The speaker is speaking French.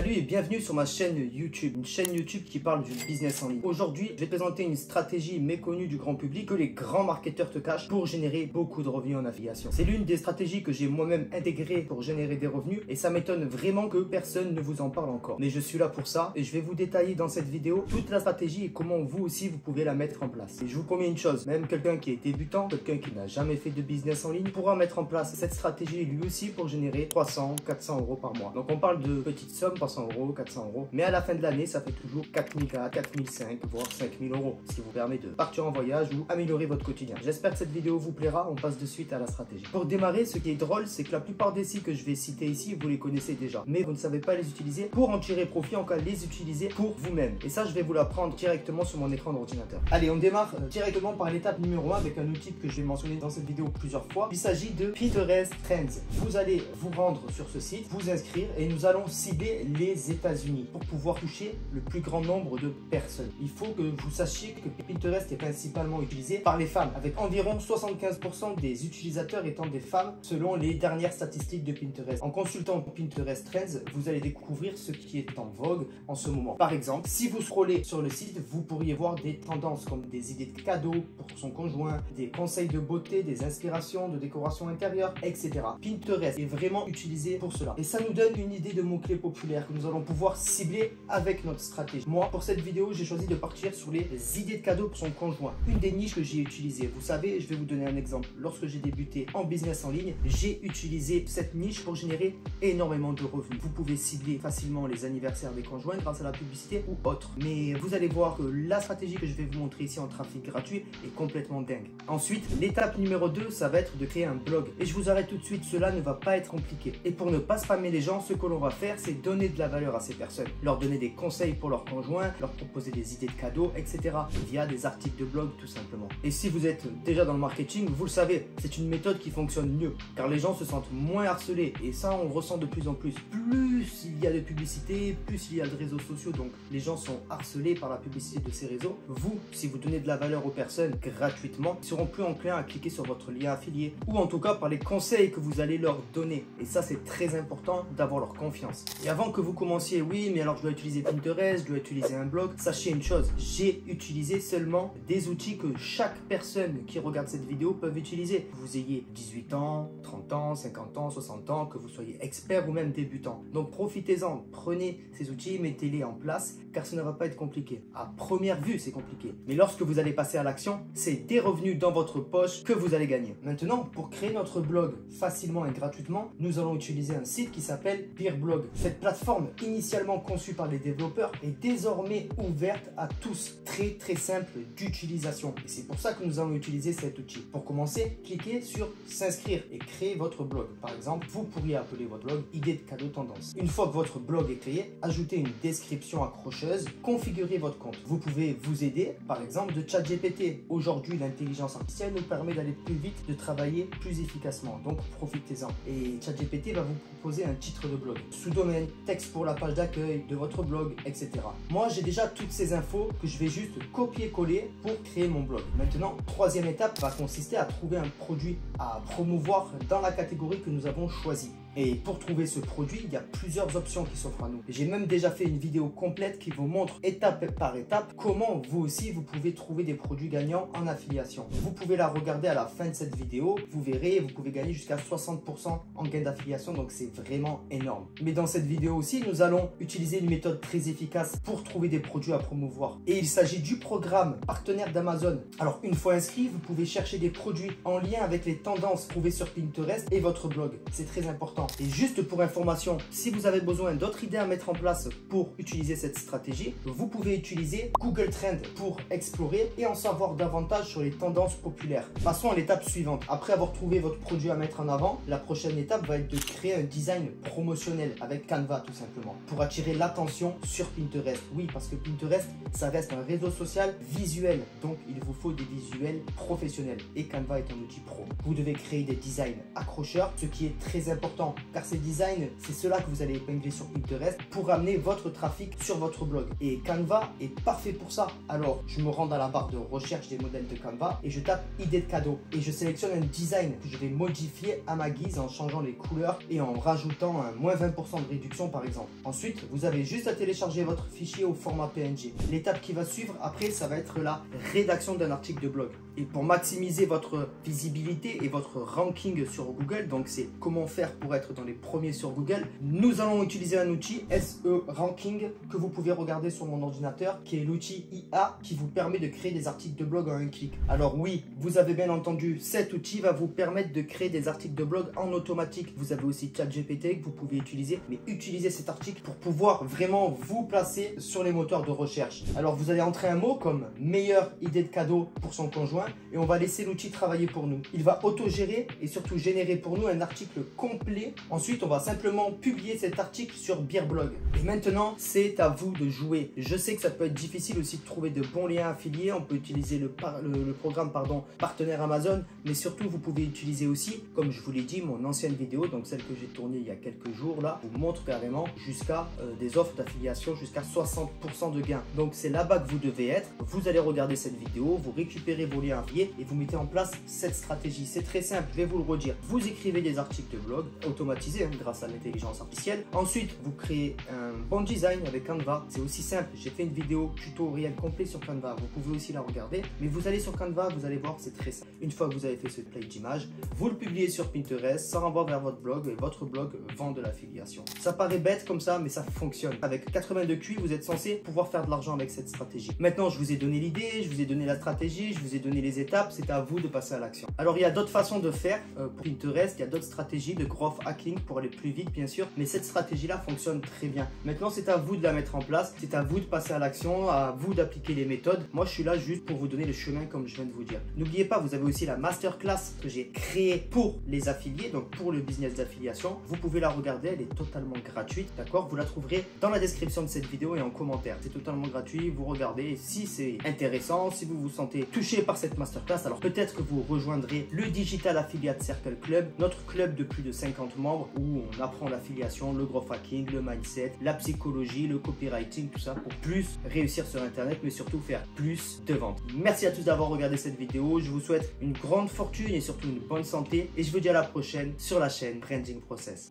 Salut et bienvenue sur ma chaîne YouTube, une chaîne YouTube qui parle du business en ligne. Aujourd'hui, je vais te présenter une stratégie méconnue du grand public que les grands marketeurs te cachent pour générer beaucoup de revenus en affiliation. C'est l'une des stratégies que j'ai moi-même intégrées pour générer des revenus et ça m'étonne vraiment que personne ne vous en parle encore. Mais je suis là pour ça et je vais vous détailler dans cette vidéo toute la stratégie et comment vous aussi vous pouvez la mettre en place. Et je vous promets une chose, même quelqu'un qui est débutant, quelqu'un qui n'a jamais fait de business en ligne pourra mettre en place cette stratégie lui aussi pour générer 300, 400 euros par mois. Donc on parle de petites sommes, 300 euros, 400 euros. Mais à la fin de l'année, ça fait toujours 4004, 4005, voire 5000 euros. Ce qui vous permet de partir en voyage ou améliorer votre quotidien. J'espère que cette vidéo vous plaira. On passe de suite à la stratégie. Pour démarrer, ce qui est drôle, c'est que la plupart des sites que je vais citer ici, vous les connaissez déjà. Mais vous ne savez pas les utiliser pour en tirer profit, en cas les utiliser pour vous-même. Et ça, je vais vous l'apprendre directement sur mon écran d'ordinateur. Allez, on démarre directement par l'étape numéro 1 avec un outil que je vais mentionner dans cette vidéo plusieurs fois. Il s'agit de Pinterest Trends. Vous allez vous rendre sur ce site, vous inscrire et nous allons cibler les États-Unis pour pouvoir toucher le plus grand nombre de personnes. Il faut que vous sachiez que Pinterest est principalement utilisé par les femmes, avec environ 75% des utilisateurs étant des femmes selon les dernières statistiques de Pinterest. En consultant Pinterest Trends, vous allez découvrir ce qui est en vogue en ce moment. Par exemple, si vous scrollez sur le site, vous pourriez voir des tendances comme des idées de cadeaux pour son conjoint, des conseils de beauté, des inspirations de décoration intérieure, etc. Pinterest est vraiment utilisé pour cela. Et ça nous donne une idée de mots-clés populaires que nous allons pouvoir cibler avec notre stratégie. Moi, pour cette vidéo, j'ai choisi de partir sur les idées de cadeaux pour son conjoint. Une des niches que j'ai utilisées. Vous savez, je vais vous donner un exemple. Lorsque j'ai débuté en business en ligne, j'ai utilisé cette niche pour générer énormément de revenus. Vous pouvez cibler facilement les anniversaires des conjoints grâce à la publicité ou autre. Mais vous allez voir que la stratégie que je vais vous montrer ici en trafic gratuit est complètement dingue. Ensuite, l'étape numéro 2, ça va être de créer un blog. Et je vous arrête tout de suite, cela ne va pas être compliqué. Et pour ne pas spammer les gens, ce que l'on va faire, c'est donner de la valeur à ces personnes. Leur donner des conseils pour leurs conjoints, leur proposer des idées de cadeaux, etc. via des articles de blog tout simplement. Et si vous êtes déjà dans le marketing, vous le savez, c'est une méthode qui fonctionne mieux car les gens se sentent moins harcelés et ça on le ressent de plus en plus. Plus il y a de publicité, plus il y a de réseaux sociaux, donc les gens sont harcelés par la publicité de ces réseaux. Vous, si vous donnez de la valeur aux personnes gratuitement, ils seront plus enclins à cliquer sur votre lien affilié ou en tout cas par les conseils que vous allez leur donner. Et ça c'est très important d'avoir leur confiance. Et avant que vous commenciez, oui mais alors je dois utiliser Pinterest, je dois utiliser un blog, sachez une chose, j'ai utilisé seulement des outils que chaque personne qui regarde cette vidéo peut utiliser. Que vous ayez 18 ans, 30 ans, 50 ans, 60 ans, que vous soyez expert ou même débutant. Donc profitez-en, prenez ces outils, mettez-les en place car ça ne va pas être compliqué. À première vue, c'est compliqué. Mais lorsque vous allez passer à l'action, c'est des revenus dans votre poche que vous allez gagner. Maintenant, pour créer notre blog facilement et gratuitement, nous allons utiliser un site qui s'appelle Peerblog. Cette plateforme, initialement conçue par les développeurs, est désormais ouverte à tous. Très simple d'utilisation. Et c'est pour ça que nous allons utiliser cet outil. Pour commencer, cliquez sur s'inscrire et créer votre blog. Par exemple, vous pourriez appeler votre blog idée de cadeau tendance. Une fois que votre blog est créé, ajoutez une description accrocheuse, configurez votre compte. Vous pouvez vous aider, par exemple, de ChatGPT. Aujourd'hui, l'intelligence artificielle nous permet d'aller plus vite, de travailler plus efficacement. Donc, profitez-en. Et ChatGPT va vous proposer un titre de blog, sous-domaine, texte pour la page d'accueil de votre blog, etc. Moi, j'ai déjà toutes ces infos que je vais juste copier-coller pour créer mon blog. Maintenant, troisième étape va consister à trouver un produit à promouvoir dans la catégorie que nous avons choisie. Et pour trouver ce produit, il y a plusieurs options qui s'offrent à nous. J'ai même déjà fait une vidéo complète qui vous montre étape par étape comment vous aussi vous pouvez trouver des produits gagnants en affiliation. Vous pouvez la regarder à la fin de cette vidéo. Vous verrez, vous pouvez gagner jusqu'à 60% en gain d'affiliation, donc c'est vraiment énorme. Mais dans cette vidéo aussi, nous allons utiliser une méthode très efficace pour trouver des produits à promouvoir. Et il s'agit du programme partenaire d'Amazon. Alors une fois inscrit, vous pouvez chercher des produits en lien avec les tendances trouvées sur Pinterest et votre blog. C'est très important. Et juste pour information, si vous avez besoin d'autres idées à mettre en place pour utiliser cette stratégie, vous pouvez utiliser Google Trends pour explorer et en savoir davantage sur les tendances populaires. Passons à l'étape suivante. Après avoir trouvé votre produit à mettre en avant, la prochaine étape va être de créer un design promotionnel avec Canva tout simplement pour attirer l'attention sur Pinterest. Oui, parce que Pinterest, ça reste un réseau social visuel, donc il vous faut des visuels professionnels et Canva est un outil pro. Vous devez créer des designs accrocheurs, ce qui est très important important car ces designs, c'est cela que vous allez épingler sur Pinterest pour amener votre trafic sur votre blog. Et Canva est parfait pour ça. Alors, je me rends dans la barre de recherche des modèles de Canva et je tape idée de cadeau et je sélectionne un design que je vais modifier à ma guise en changeant les couleurs et en rajoutant un moins 20% de réduction par exemple. Ensuite, vous avez juste à télécharger votre fichier au format PNG. L'étape qui va suivre après, ça va être la rédaction d'un article de blog. Et pour maximiser votre visibilité et votre ranking sur Google, donc c'est comment faire pour être dans les premiers sur Google, nous allons utiliser un outil SE Ranking que vous pouvez regarder sur mon ordinateur, qui est l'outil IA qui vous permet de créer des articles de blog en un clic. Alors oui, vous avez bien entendu, cet outil va vous permettre de créer des articles de blog en automatique. Vous avez aussi ChatGPT que vous pouvez utiliser, mais utilisez cet article pour pouvoir vraiment vous placer sur les moteurs de recherche. Alors vous allez entrer un mot comme meilleure idée de cadeau pour son conjoint et on va laisser l'outil travailler pour nous. Il va auto-gérer et surtout générer pour nous un article complet. Ensuite, on va simplement publier cet article sur Beerblog. Et maintenant, c'est à vous de jouer. Je sais que ça peut être difficile aussi de trouver de bons liens affiliés. On peut utiliser le programme partenaire Amazon, mais surtout, vous pouvez utiliser aussi, comme je vous l'ai dit, mon ancienne vidéo, donc celle que j'ai tournée il y a quelques jours là, vous montre carrément jusqu'à des offres d'affiliation jusqu'à 60% de gains. Donc c'est là-bas que vous devez être. Vous allez regarder cette vidéo, vous récupérez vos liens affiliés et vous mettez en place cette stratégie. C'est très simple, je vais vous le redire. Vous écrivez des articles de blog automatisés grâce à l'intelligence artificielle. Ensuite, vous créez un bon design avec Canva. C'est aussi simple. J'ai fait une vidéo tutoriel complet sur Canva. Vous pouvez aussi la regarder. Mais vous allez sur Canva, vous allez voir que c'est très simple. Une fois que vous avez fait ce play d'image, vous le publiez sur Pinterest, ça renvoie vers votre blog et votre blog vend de l'affiliation. Ça paraît bête comme ça, mais ça fonctionne. Avec 82 QI, vous êtes censé pouvoir faire de l'argent avec cette stratégie. Maintenant, je vous ai donné l'idée, je vous ai donné la stratégie, je vous ai donné les étapes. C'est à vous de passer à l'action. Alors, il y a d'autres façons de faire pour Pinterest. Il y a d'autres stratégies de growth hacking pour aller plus vite, bien sûr. Mais cette stratégie-là fonctionne très bien. Maintenant, c'est à vous de la mettre en place. C'est à vous de passer à l'action, à vous d'appliquer les méthodes. Moi, je suis là juste pour vous donner le chemin comme je viens de vous dire. N'oubliez pas, vous avez aussi la masterclass que j'ai créée pour les affiliés, donc pour le business d'affiliation. Vous pouvez la regarder, elle est totalement gratuite, d'accord? Vous la trouverez dans la description de cette vidéo et en commentaire. C'est totalement gratuit, vous regardez. Et si c'est intéressant, si vous vous sentez touché par cette masterclass, alors peut-être que vous rejoindrez le Digital Affiliate Circle Club, notre club de plus de 50 membres où on apprend l'affiliation, le growth hacking, le mindset, la psychologie, le copywriting, tout ça pour plus réussir sur Internet, mais surtout faire plus de ventes. Merci à tous d'avoir regardé cette vidéo. Je vous souhaite une grande fortune et surtout une bonne santé. Et je vous dis à la prochaine sur la chaîne Branding Process.